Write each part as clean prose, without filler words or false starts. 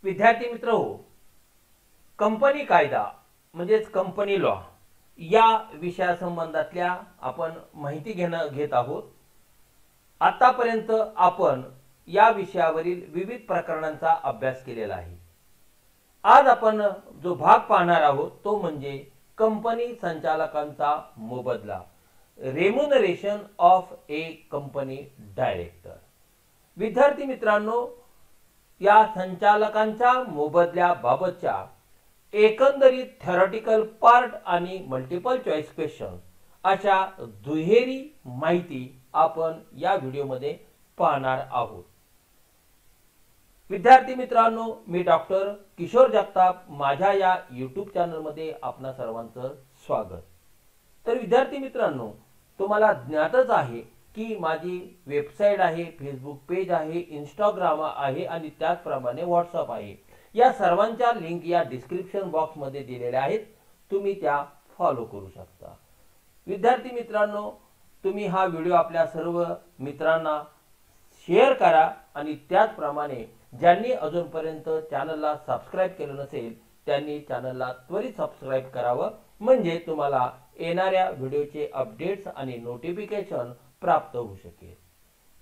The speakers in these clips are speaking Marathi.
विद्यार्थी मित्र हो, कंपनी कायदा म्हणजेच कंपनी लॉ या विषयासंबंधातल्या आपण माहिती घेत आहोत। आतापर्यंत आपण या विषयावरील विविध प्रकरणांचा अभ्यास केलेला आहे। आज आपण जो भाग पाहणार आहोत तो म्हणजे कंपनी संचालकांचा मोबदला, remuneration of A company director. विद्यार्थी मित्रांनो, या संचालकांच्या मोबदल्याबाबतच्या एकंदरीत थेरॉटिकल पार्ट आणि मल्टिपल चॉईस क्वेश्चन अशा दुहेरी माहिती आपण या व्हिडिओमध्ये पाहणार आहोत। विद्यार्थी मित्रांनो, मी डॉक्टर किशोर जगताप, माझ्या या यूट्यूब चॅनलमध्ये आपणा सर्वांचं स्वागत। तर विद्यार्थी मित्रांनो, तुम्हाला ज्ञातच आहे की माझी वेबसाईट आहे, फेसबुक पेज आहे, इंस्टाग्राम आहे आणि त्याचप्रमाणे व्हॉट्सअप आहे। या सर्वांच्या लिंक या डिस्क्रिप्शन बॉक्स मध्ये दिलेल्या आहेत, तुम्ही त्या फॉलो करू शकता। विद्यार्थी मित्रांनो, तुम्ही हा व्हिडिओ आपल्या सर्व मित्रांना शेअर करा आणि त्याचप्रमाणे ज्यांनी अजूनपर्यंत चॅनलला सबस्क्राइब केलं नसेल त्यांनी चॅनलला त्वरित सबस्क्राइब करावं, म्हणजे तुम्हाला येणाऱ्या व्हिडिओचे अपडेट्स आणि नोटिफिकेशन प्राप्त होऊ शकेल।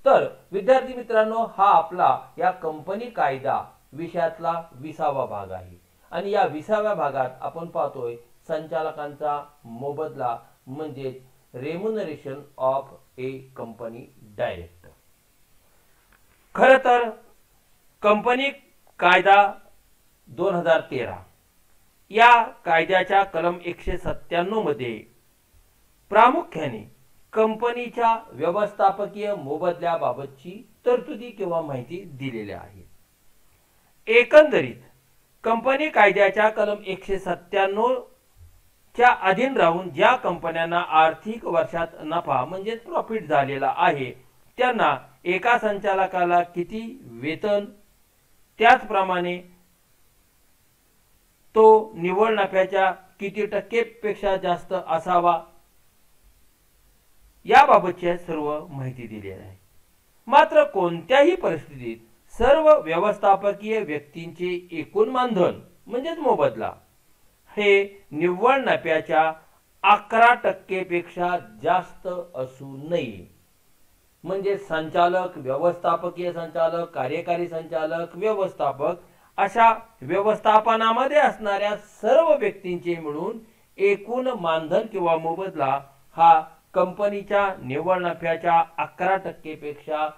तर विद्यार्थी मित्रांनो, हा आपला या कंपनी कायदा विषयातला 20वा भाग आहे आणि या 20व्या भागात आपण पाहतोय संचालकांचा मोबदला म्हणजे remuneration of A company director. खरं तर कंपनी कायदा 2013 या कायद्याच्या कलम 197 मध्ये प्रामुख्याने कंपनीच्या व्यवस्थापकीय मोबदल्याबाबतची तरतुदी किंवा माहिती दिलेली आहे। एकंदरीत कंपनी कायद्याच्या कलम 197 च्या अधीन राहून ज्या कंपन्यांना आर्थिक वर्षात नफा म्हणजे प्रॉफिट झालेला आहे त्यांना एका संचालकाला किती वेतन, त्याचप्रमाणे तो निव्वळ नफ्याच्या किती टक्केपेक्षा जास्त असावा याबाबतची सर्व माहिती दिलेली आहे। मात्र कोणत्याही परिस्थितीत सर्व व्यवस्थापकीय व्यक्तींचे एकूण मानधन म्हणजेच मोबदला हे निव्वळ नफ्याच्या 11% पेक्षा जास्त असू नये। म्हणजे संचालक, व्यवस्थापकीय संचालक, कार्यकारी संचालक, व्यवस्थापक अशा व्यवस्थापनामध्ये असणाऱ्या सर्व व्यक्तींचे मिळून एकूण मानधन किंवा मोबदला हा कंपनीच्या निव्वळ नफ्याच्या 11% पेक्षा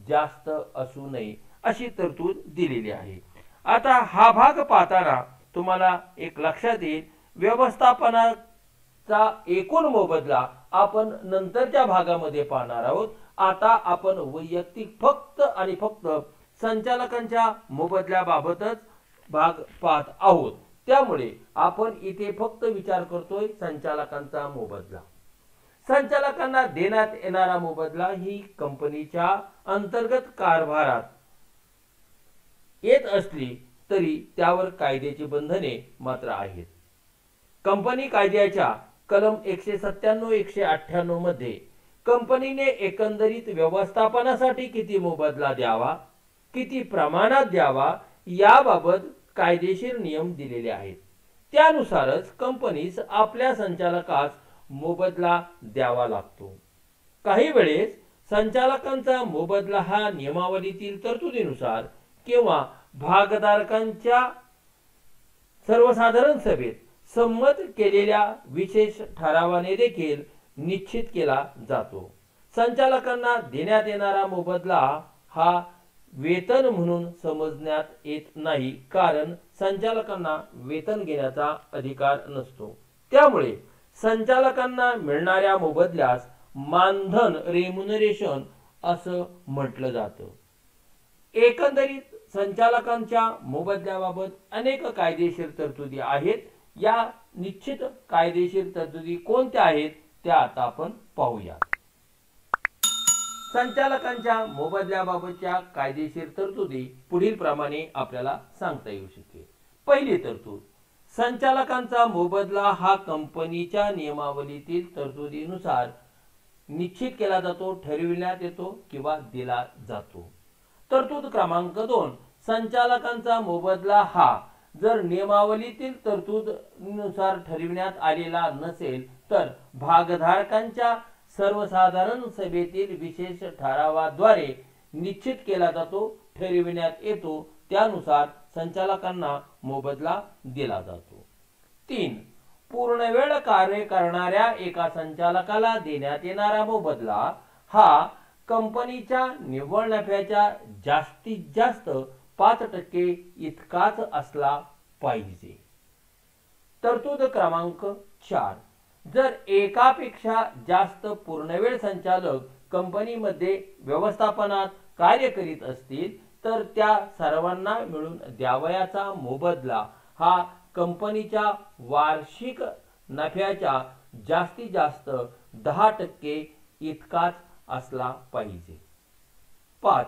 जास्त असू नये अशी तरतूद दिलेली आहे। आता हा भाग पाहताना तुम्हाला एक लक्षात येईल, व्यवस्थापनाचा एकूण मोबदला आपण नंतरच्या भागामध्ये पाहणार आहोत। आता आपण वैयक्तिक फक्त आणि फक्त संचालकांच्या मोबदल्याबाबतच भाग पाहत आहोत, त्यामुळे आपण इथे फक्त विचार करतोय संचालकांचा मोबदला। संचालकांना देण्यात येणारा मोबदला ही कंपनीच्या अंतर्गत कारभारात येत असली तरी त्यावर कायद्याची बंधने मात्र आहेत। कंपनी कायद्याच्या कलम 197, 198 मध्ये कंपनीने एकंदरीत व्यवस्थापनासाठी किती मोबदला द्यावा, किती प्रमाणात द्यावा याबाबत कायदेशीर नियम दिलेले आहेत। त्यानुसारच कंपनीस आपल्या संचालकास मोबदला द्यावा लागतो। काही वेळेस संचालकांचा मोबदला हा नियमावलीतील तरतुदीनुसार किंवा भागधारकांच्या सर्वसाधारण सभेत संमत केलेल्या विशेष ठरावाने देखील निश्चित केला जातो। संचालकांना देण्यात येणारा मोबदला हा वेतन म्हणून समजण्यात येत नाही, कारण संचालकांना वेतन घेण्याचा अधिकार नसतो। त्यामुळे संचालकांना मिळणाऱ्या मोबदल्यास मानधन रेम्युनरेशन असं म्हटलं जातं। एकंदरीत संचालकांच्या मोबदल्याबाबत अनेक कायदेशीर तरतुदी आहेत। या निश्चित कायदेशीर तरतुदी कोणत्या आहेत त्या आता आपण पाहूया। संचालकांच्या मोबदल्याबाबतच्या कायदेशीर तरतुदी पुढील प्रमाणे आपल्याला सांगता येऊ शकेल। पहिली तरतूद, संचालकांचा मोबदला हा कंपनीच्या नियमावलीतील तरतुदीनुसार निश्चित केला जातो, ठरविण्यात येतो किंवा दिला जातो। तरतूद क्रमांक 2, संचालकांचा मोबदला हा जर नियमावलीतील तरतूदनुसार ठरविण्यात आलेला नसेल तर भागधारकांच्या सर्वसाधारण सभेतील विशेष ठरावाद्वारे निश्चित केला जातो, ठरविण्यात येतो, त्यानुसार संचालकांना मोबदला दिला जातो। 3. पूर्णवेळ कार्य करणाऱ्या एका संचालकाला देण्यात येणारा मोबदला हा कंपनीच्या निव्वळ नफ्याच्या जास्तीत जास्त 5% इतकाच असला पाहिजे। तरतूद क्रमांक 4. जर एकापेक्षा जास्त पूर्णवेळ संचालक कंपनीमध्ये व्यवस्थापनात कार्य करीत असतील तर त्या सर्वांना मिळून द्यावयाचा मोबदला हा कंपनीच्या वार्षिक नफ्याच्या जास्तीत जास्त 10% इतकाच असला पाहिजे। 5.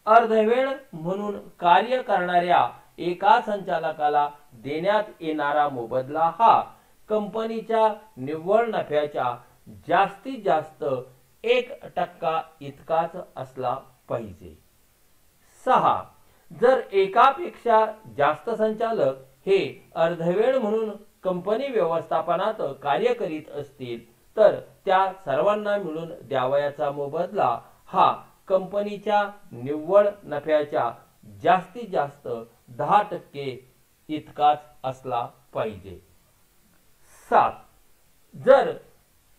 अर्धवेळ म्हणून कार्य करणाऱ्या एका संचालकाला देण्यात येणारा मोबदला हा कंपनीच्या निव्वळ नफ्याच्या जास्तीत जास्त 1% इतकाच असला पाहिजे। 6. जर एकापेक्षा जास्त संचालक हे अर्धवेळ म्हणून कंपनी व्यवस्थापनात कार्य करीत असतील तर त्या सर्वांना मिळून द्यावयाचा मोबदला हा कंपनीच्या निव्वळ नफ्याच्या जास्तीत जास्त 10% इतकाच असला पाहिजे। 7. जर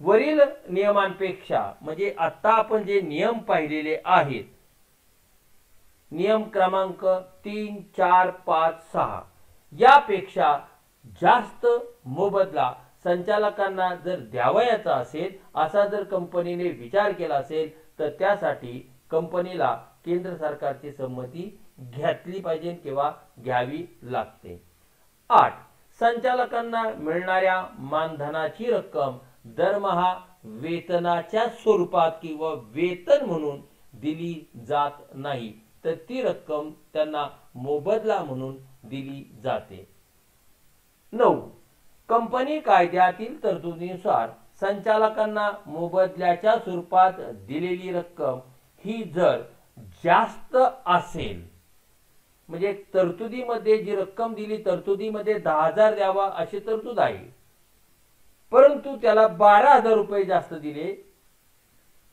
वरील नियमांपेक्षा म्हणजे आता आपण जे नियम पाहिलेले आहेत, नियम क्रमांक 3, 4, 5, 6 यापेक्षा जास्त मोबदला संचालकांना जर द्यावयाचा असेल असा जर कंपनीने विचार केला असेल तर त्यासाठी कंपनीला केंद्र सरकारची संमती घेतली पाहिजे किंवा घ्यावी लागते। 8. संचालकांना मिळणाऱ्या मानधनाची रक्कम दरमहा वेतनाच्या स्वरूपात किंवा वेतन म्हणून दिली जात नाही तर ती रक्कम त्यांना मोबदला म्हणून दिली जाते। 9. कंपनी कायद्यातील तरतुदीनुसार संचालकांना मोबदल्याच्या स्वरूपात दिलेली रक्कम ही जर जास्त असेल, म्हणजे तरतुदीमध्ये जी रक्कम दिली तरतुदीमध्ये 10,000 द्यावा अशी तरतूद आहे, परंतु त्याला 12,000 रुपये जास्त दिले।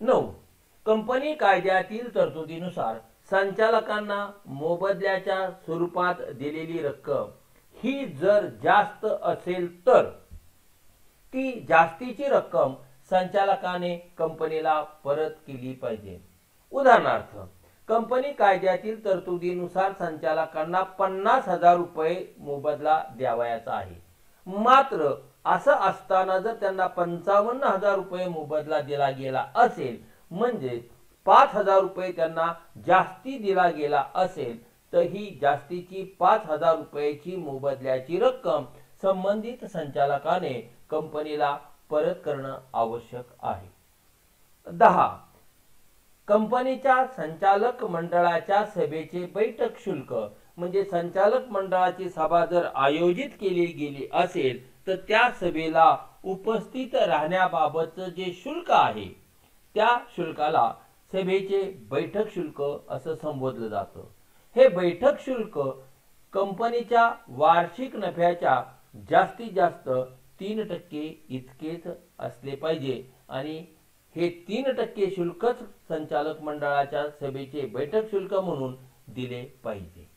9. कंपनी कायद्यातील तरतुदीनुसार संचालकांना मोबदल्याच्या स्वरूपात दिलेली रक्कम ही जर जास्त असेल तर ती जास्तीची रक्कम संचालकाने कंपनीला परत केली पाहिजे। उदाहरणार्थ, कंपनी कायद्यातील तरतुदीनुसार संचालकांना 50,000 रुपये मोबदला द्यावयाचा आहे, मात्र असं असताना जर त्यांना 55,000 रुपये मोबदला दिला गेला असेल, म्हणजे 5,000 रुपये त्यांना जास्ती दिला गेला असेल, तर ही जास्तीची 5,000 रुपयाची मोबदल्याची रक्कम संबंधित संचालकाने कंपनीला परत करणं आवश्यक आहे। 10. कंपनीच्या संचालक मंडळाच्या सभेचे बैठक शुल्क, म्हणजे संचालक मंडळाची सभा जर आयोजित केली गेली असेल तर त्या सभेला उपस्थित राहण्याबाबतचं जे शुल्क आहे त्या शुल्काला सभेचे बैठक शुल्क असं संबोधलं जातं। हे बैठक शुल्क कंपनीच्या वार्षिक नफ्याच्या जास्तीत जास्त 3% इतकेच असले पाहिजे आणि हे 3% शुल्कच संचालक मंडळाच्या सभेचे बैठक शुल्क म्हणून दिले पाहिजे।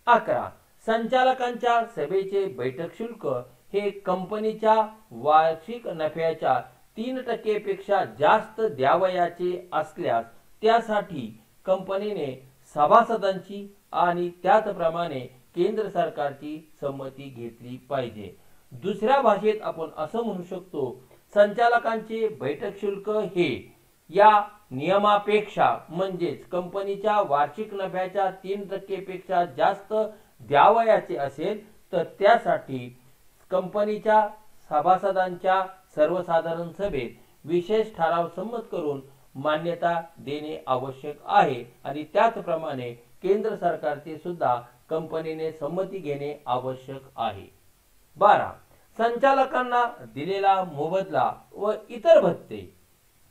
11. संचालकांच्या सभेचे बैठक शुल्क हे कंपनीच्या वार्षिक नफ्याच्या 3% पेक्षा जास्त द्यावयाचे असल्यास त्यासाठी कंपनीने सभासदांची आणि त्याचप्रमाणे केंद्र सरकारची संमती घेतली पाहिजे। दुसऱ्या भाषेत आपण असं म्हणू शकतो, संचालकांचे बैठक शुल्क हे या नियमापेक्षा म्हणजेच कंपनीच्या वार्षिक नफ्याच्या 3% पेक्षा जास्त द्यावयाचे असेल तर त्यासाठी कंपनीच्या सभासदांच्या सर्वसाधारण सभेत विशेष ठराव संमत करून मान्यता देणे आवश्यक आहे आणि त्याचप्रमाणे केंद्र सरकारचे सुद्धा कंपनीने संमती घेणे आवश्यक आहे। 12. संचालकांना दिलेला मोबदला व इतर भत्ते,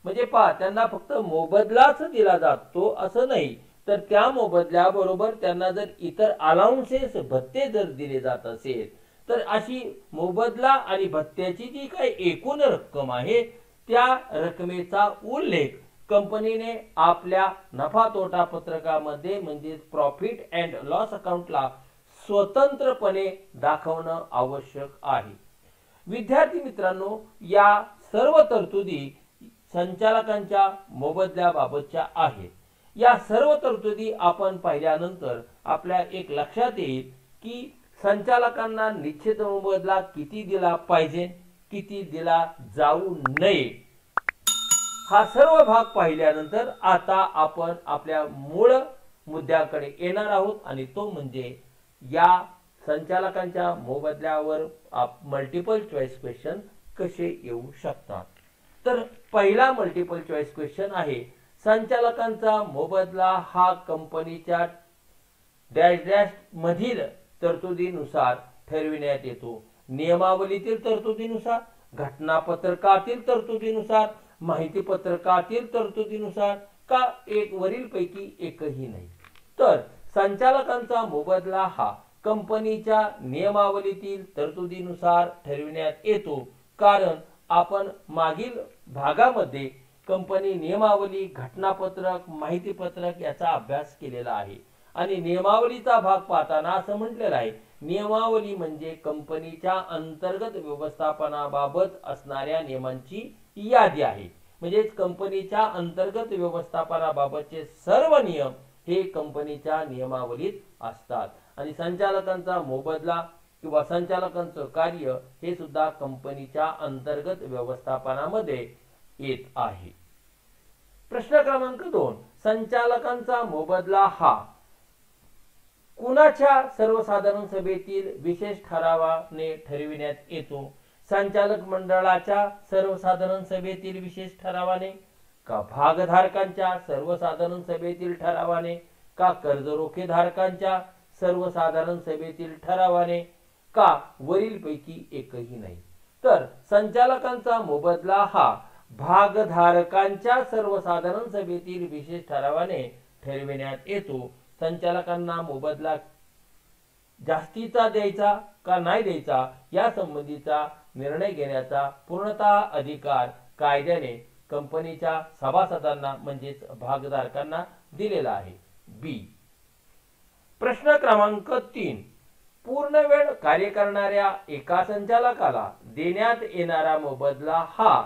म्हणजे त्यांना फक्त मोबदलाच दिला जातो असं नाही, तर त्या मोबदल्याबरोबर त्यांना जर इतर अलाउन्सेस भत्ते जर दिले जात असेल तर अशी मोबदला आणि भत्त्याची जी काही एकूण रक्कम आहे त्या रकमेचा उल्लेख कंपनीने आपल्या नफा तोटा पत्रकामध्ये म्हणजे प्रॉफिट अँड लॉस अकाउंटला स्वतंत्रपणे दाखवणं आवश्यक आहे। विद्यार्थी मित्रांनो, या सर्व तरतुदी संचालकांच्या मोबदल्याबाबतच्या आहेत। या सर्व तरतुदी आपण पाहिल्यानंतर आपल्या एक लक्षात येईल की संचालकांना निश्चित मोबदला किती दिला पाहिजे, किती दिला जाऊ नये। हा सर्व भाग पाहिल्यानंतर आता आपण आपल्या मूळ मुद्द्याकडे येणार आहोत आणि तो म्हणजे या संचालकांच्या मोबदल्यावर मल्टिपल चॉईस क्वेश्चन कसे येऊ शकतात। तर पहिला मल्टिपल चॉईस क्वेश्चन आहे, संचालकांचा मोबदला हा कंपनीच्या डॅश डॅश मधील तरतुदीनुसार ठरविण्यात येतो। नियमावलीतील तरतुदीनुसार, घटनापत्रकातील तरतुदीनुसार, माहिती पत्रकातील तरतुदीनुसार का एक वरीलपैकी एकही नाही। तर संचालकांचा मोबदला हा कंपनीच्या नियमावलीतील तरतुदीनुसार ठरविण्यात येतो, कारण आपण मागील भागामध्ये कंपनी नियमावली, घटनापत्रक, माहिती पत्रक याचा अभ्यास केलेला आहे आणि नियमावलीचा भाग पाहताना असं म्हटलेलं आहे, नियमावली म्हणजे कंपनीच्या अंतर्गत व्यवस्थापनाबाबत असणाऱ्या नियमांची यादी आहे। म्हणजे कंपनीच्या अंतर्गत व्यवस्थापनाबाबतचे सर्व नियम हे कंपनीच्या नियमावलीत असतात आणि संचालकांचा मोबदला किंवा संचालकांचं कार्य हे सुद्धा कंपनीच्या अंतर्गत व्यवस्थापनामध्ये येत आहे। प्रश्न क्रमांक 2, संचालकांचा मोबदला हा कुणाच्या सर्वसाधारण सभेतील विशेष ठरावाने ठरविण्यात येतो? संचालक मंडळाच्या सर्वसाधारण सभेतील विशेष ठरावाने का भागधारकांच्या सर्वसाधारण सभेतील ठरावाने का कर्जरोखेधारकांच्या सर्वसाधारण सभेतील ठरावाने का वरीलपैकी एकही नाही? तर संचालकांचा मोबदला हा भागधारकांच्या सर्वसाधारण सभेतील विशेष ठरावाने ठरविण्यात येतो। संचालकांना मोबदला जास्तीचा द्यायचा का नाही द्यायचा या संबंधीचा निर्णय घेण्याचा पूर्णतः अधिकार कायद्याने कंपनीच्या सभासदांना म्हणजेच भागधारकांना दिलेला आहे। बी। प्रश्न क्रमांक 3, पूर्ण वेळ कार्य करणाऱ्या एका संचालकाला देण्यात येणारा मोबदला हा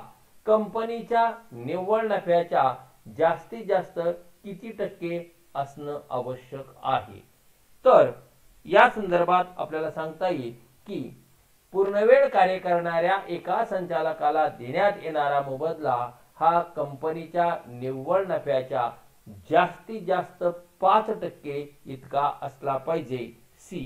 कंपनीच्या निव्वळ नफ्याच्या जास्तीत जास्त किती टक्के असणं आवश्यक आहे? तर या संदर्भात आपल्याला सांगता येईल की पूर्णवेळ कार्य करणाऱ्या एका संचालकाला देण्यात येणारा मोबदला हा कंपनीच्या निव्वळ नफ्याच्या जास्तीत जास्त 5% इतका असला पाहिजे। सी।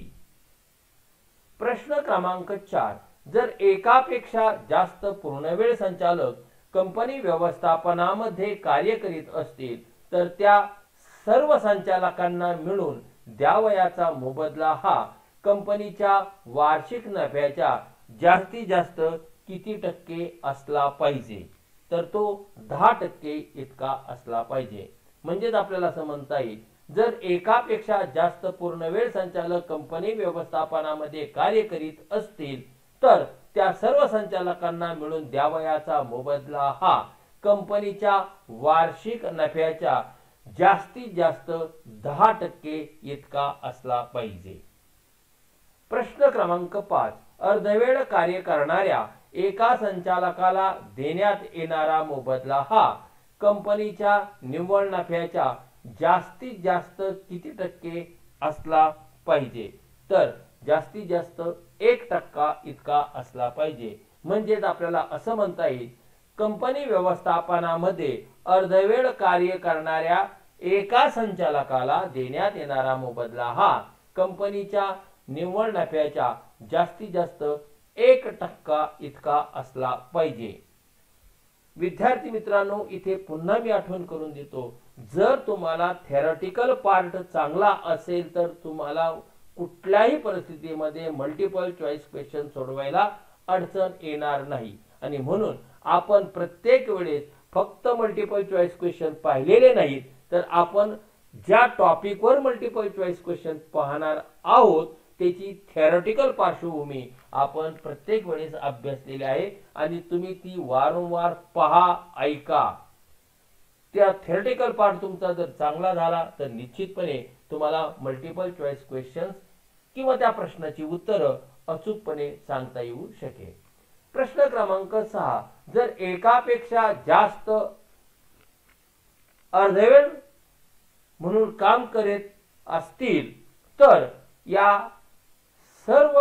प्रश्न क्रमांक 4, जर एकापेक्षा जास्त पूर्णवेळ संचालक कंपनी व्यवस्थापनामध्ये कार्य करीत असतील तर त्या सर्व संचालकांना मिळून द्यावयाचा मोबदला हा कंपनीच्या वार्षिक नफ्याच्या जास्तीत जास्त किती टक्के असला पाहिजे? तर तो 10% इतका असला पाहिजे। म्हणजेच आपल्याला असं म्हणता येईल, जर एकापेक्षा जास्त पूर्णवेळ संचालक कंपनी व्यवस्थापनामध्ये कार्य करीत असतील तर त्या सर्व संचालकांना मिळून द्यावयाचा मोबदला हा कंपनीच्या वार्षिक नफ्याच्या जास्तीत जास्त 10% इतका असला पाहिजे। प्रश्न क्रमांक 5, अर्धवेळ कार्य करणाऱ्या एका संचालकाला देण्यात येणारा मोबदला हा कंपनीच्या निव्वळ नफ्याच्या जास्तीत जास्त किती टक्के असला पाहिजे? तर जास्तीत जास्त 1% इतका असला पाहिजे। म्हणजेच आपल्याला असं म्हणता येईल, कंपनी व्यवस्थापनामध्ये अर्धवेळ कार्य करणाऱ्या एका संचालकाला देण्यात येणारा मोबदला हा कंपनीच्या निव्वळ नफ्याच्या जास्तीत जास्त 1% इतका असला पाहिजे। विद्यार्थी मित्रांनो, इथे पुन्हा मी आठवण करून देतो, जर तुम्हाला थेरॉटिकल पार्ट चांगला असेल तर तुम्हाला कुठल्याही परिस्थितीमध्ये मल्टिपल चॉईस क्वेश्चन सोडवायला अडचण येणार नाही आणि म्हणून आपण प्रत्येक वेळेस फक्त मल्टिपल चॉईस क्वेश्चन पाहिलेले नाहीत तर आपण ज्या टॉपिकवर मल्टिपल चॉईस क्वेश्चन पाहणार आहोत त्याची थेरॉटिकल पार्श्वभूमी आपण प्रत्येक वेळेस अभ्यासलेली आहे आणि तुम्ही ती वारंवार पहा, ऐका. त्या थेरॉटिकल पार्ट तुमचा जर चांगला झाला तर निश्चितपणे तुम्हाला मल्टिपल चॉईस क्वेश्चन्स किंवा त्या प्रश्नाची उत्तरं अचूकपणे सांगता येऊ शकेल. प्रश्न क्रमांक 6, जर एकापेक्षा जास्त अर्धवेळ म्हणून काम करीत असतील तर या सर्व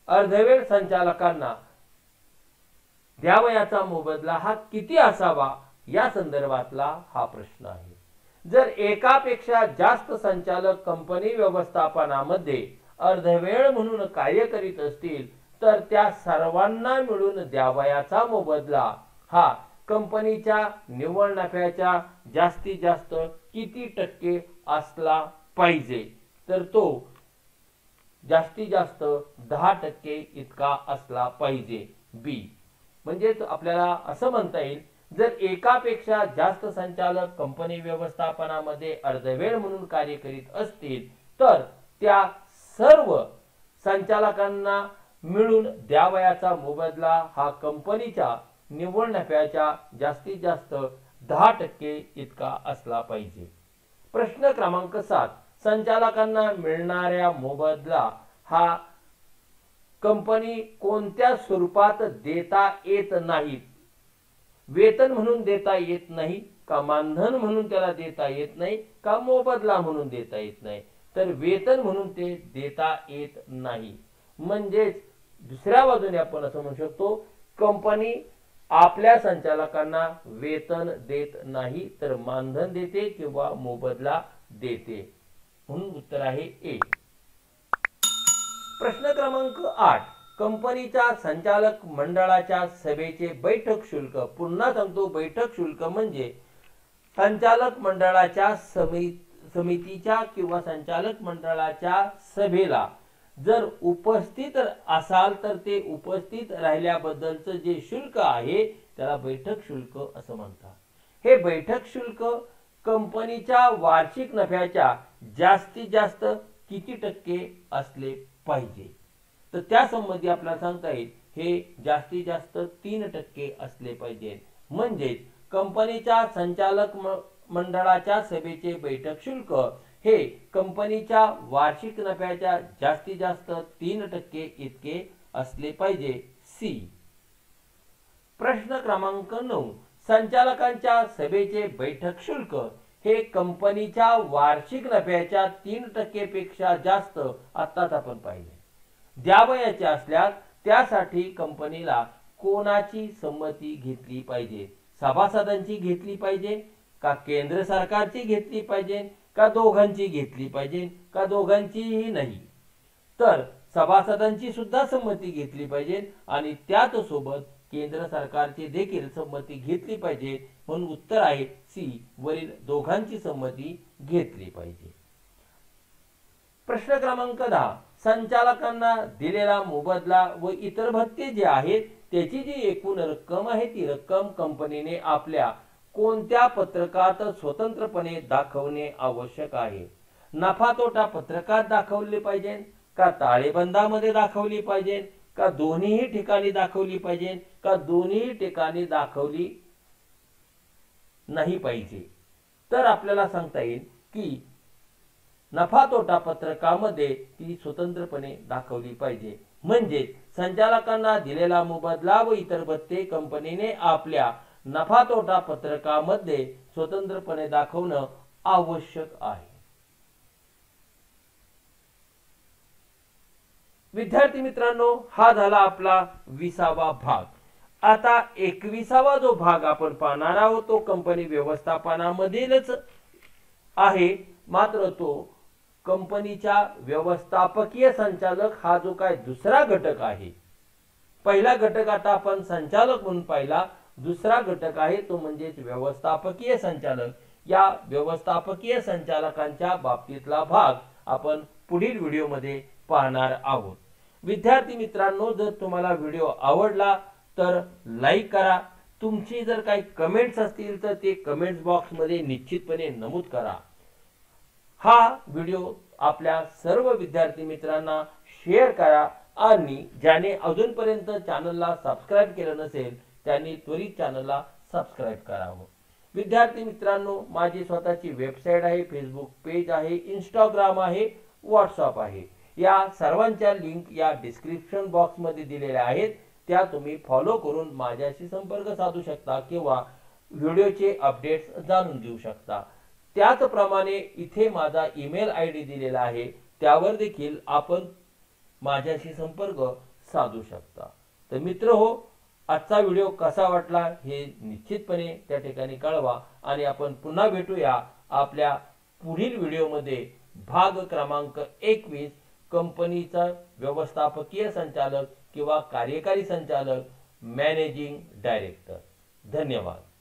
अर्धवेळ संचालकांना द्यावयाचा मोबदला हा किती असावा या संदर्भातला हा प्रश्न आहे. जर एकापेक्षा जास्त संचालक कंपनी व्यवस्थापनामध्ये अर्धवेळ म्हणून कार्य करीत असतील तर त्या सर्वांना मिळून द्यावयाचा मोबदला हा कंपनीच्या निव्वळ नफ्याच्या जास्तीत जास्त किती टक्के असला पाहिजे, तर तो जास्तीत जास्त 10% इतका असला पाहिजे. बी. म्हणजे आपल्याला असं म्हणता येईल, जर एकापेक्षा जास्त संचालक कंपनी व्यवस्थापनामध्ये अर्धवेळ म्हणून कार्य करीत असतील तर त्या सर्व संचालकांना मिळून द्यावयाचा मोबदला हा कंपनीच्या निव्वळ नफ्याच्या जास्तीत जास्त 10% इतका असला पाहिजे. प्रश्न क्रमांक 7, संचालकांना मिळणाऱ्या मोबदला हा कंपनी कोणत्या स्वरूपात देता येत नाही? वेतन म्हणून देता येत नाही का, मानधन म्हणून त्याला देता येत नाही का, मोबदला म्हणून देता येत नाही? तर वेतन म्हणून ते देता येत नाही. म्हणजेच दुसऱ्या बाजूने आपण असं म्हणू शकतो, कंपनी आपल्या संचालकांना वेतन देत नाही तर मानधन देते किंवा मोबदला देते. म्हणून उत्तर आहे ए. प्रश्न क्रमांक 8, कंपनीच्या संचालक मंडळाच्या सभेचे बैठक शुल्क. पुन्हा सांगतो, बैठक शुल्क म्हणजे संचालक मंडळाच्या समितीच्या किंवा संचालक मंडळाच्या सभेला जर उपस्थित असाल तर ते उपस्थित राहिल्याबद्दलचं जे शुल्क आहे त्याला बैठक शुल्क असं म्हणतात. हे बैठक शुल्क कंपनीच्या वार्षिक नफ्याच्या जास्तीत जास्त किती टक्के असले पाहिजे? तर त्या संबंधी आपल्याला सांगता येईल हे जास्तीत जास्त 3% असले पाहिजे. म्हणजे कंपनीच्या संचालक मंडळाच्या सभेचे बैठक शुल्क हे कंपनीच्या वार्षिक नफ्याच्या जास्तीत जास्त 3% इतके असले पाहिजे. सी. प्रश्न क्रमांक 9, संचालकांच्या सभेचे बैठक शुल्क हे कंपनीच्या वार्षिक नफ्याच्या 3% पेक्षा जास्त आत्ताच आपण पाहिले द्यावयाचे असल्यास त्यासाठी कंपनीला कोणाची संमती घेतली पाहिजे? सभासदांची घेतली पाहिजे का, केंद्र सरकारची घेतली पाहिजे का, दोघांची घेतली पाहिजे का, दोघांचीही नाही? तर सभासदांची सुद्धा संमती घेतली पाहिजे आणि त्याच सोबत केंद्र सरकारची देखील संमती घेतली पाहिजे. म्हणून उत्तर आहे सी, वरील दोघांची संमती घेतली पाहिजे. प्रश्न क्रमांक 10, संचालकांना दिलेला मोबदला व इतर भत्ते जे आहेत त्याची जी एकूण रक्कम आहे ती रक्कम कंपनीने आपल्या कोणत्या पत्रकात स्वतंत्रपणे दाखवणे आवश्यक आहे? नफा तोटा पत्रकात दाखवले पाहिजे का, ताळेबंदामध्ये दाखवली पाहिजे का, दोन्ही ठिकाणी दाखवली पाहिजे का, दोन्ही ठिकाणी दाखवली नाही पाहिजे? तर आपल्याला सांगता येईल की नफा तोटा पत्रकामध्ये ती स्वतंत्रपणे दाखवली पाहिजे. म्हणजे संचालकांना दिलेला मोबदला व इतर भत्ते कंपनीने आपल्या नफा तोटा पत्रकामध्ये स्वतंत्रपणे दाखवणं आवश्यक आहे. विद्यार्थी मित्रांनो, हा झाला आपला 20वा भाग. आता 21वा जो भाग आपण पाहणार आहोत तो कंपनी व्यवस्थापनामधीलच आहे, मात्र तो कंपनीच्या व्यवस्थापकीय संचालक हा जो काय दुसरा घटक आहे. पहिला घटक आता आपण संचालक म्हणून पाहिला, दुसरा घटक आहे तो म्हणजे व्यवस्थापकीय संचालक. या व्यवस्थापकीय संचालकांच्या बाबतीतला भाग आपण पुढील व्हिडिओमध्ये पाहणार आहोत. विद्यार्थी मित्रांनो, जर तुम्हाला व्हिडिओ आवडला तर लाईक करा. तुमची जर काही कमेंट्स असतील तर ते कमेंट्स बॉक्स मध्ये निश्चितपणे नमूद करा. हा व्हिडिओ आपल्या सर्व विद्यार्थी मित्रांना शेअर करा आणि ज्याने अजूनपर्यंत चॅनलला सबस्क्राईब केलं नसेल त्यांनी त्वरित चॅनलला सबस्क्राईब करावं। विद्यार्थी मित्रांनो, माझी स्वतःची वेबसाईट आहे, फेसबुक पेज आहे, इंस्टाग्राम आहे, व्हॉट्सअप आहे। या सर्वांच्या लिंक या डिस्क्रिप्शन बॉक्स मध्ये दिलेल्या आहेत, त्या तुम्ही फॉलो करून माझ्याशी संपर्क साधू शकता किंवा व्हिडिओचे अपडेट्स जाणून घेऊ शकता। त्याचप्रमाणे इथे माझा ईमेल आयडी दिलेला आहे, त्यावर देखील आपण माझ्याशी संपर्क साधू शकता। तर मित्र हो, आजचा व्हिडिओ कसा वाटला हे निश्चितपणे त्या ठिकाणी कळवा आणि आपण पुन्हा भेटूया आपल्या पुढील व्हिडिओमध्ये भाग क्रमांक 21 कंपनीचा व्यवस्थापकीय संचालक किंवा कार्यकारी संचालक मॅनेजिंग डायरेक्टर। धन्यवाद।